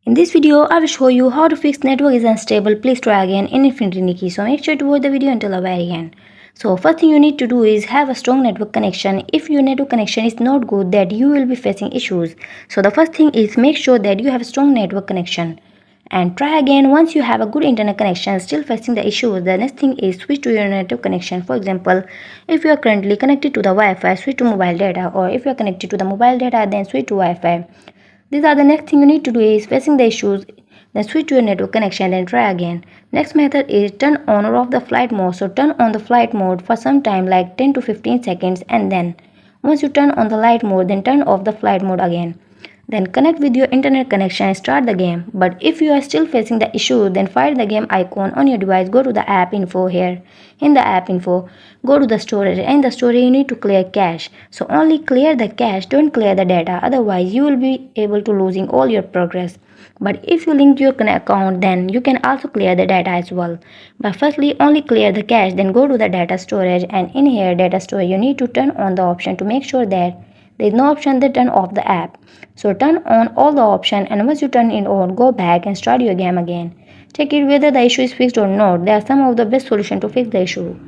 In this video, I will show you how to fix network is unstable. Please try again in Infinity Nikki. So make sure to watch the video until the very end. So first thing you need to do is have a strong network connection. If your network connection is not good, that you will be facing issues. So the first thing is make sure that you have a strong network connection. And try again once you have a good internet connection still facing the issues. The next thing is switch to your network connection. For example, if you are currently connected to the Wi-Fi, switch to mobile data, or if you are connected to the mobile data, then switch to Wi-Fi. These are the next thing you need to do is facing the issues, then switch to your network connection, then try again. Next method is turn on or off the flight mode. So turn on the flight mode for some time like 10 to 15 seconds, and then once you turn on the light mode, then turn off the flight mode again. Then connect with your internet connection and start the game. But if you are still facing the issue, then find the game icon on your device. Go to the app info here. In the app info, go to the storage. And in the storage, you need to clear cache. So only clear the cache, don't clear the data. Otherwise, you will be able to losing all your progress. But if you link your account, then you can also clear the data as well. But firstly, only clear the cache, then go to the data storage, and in here data storage, you need to turn on the option to make sure that there is no option that turn off the app. So turn on all the option, and once you turn it on, go back and start your game again. Check it whether the issue is fixed or not. There are some of the best solution to fix the issue.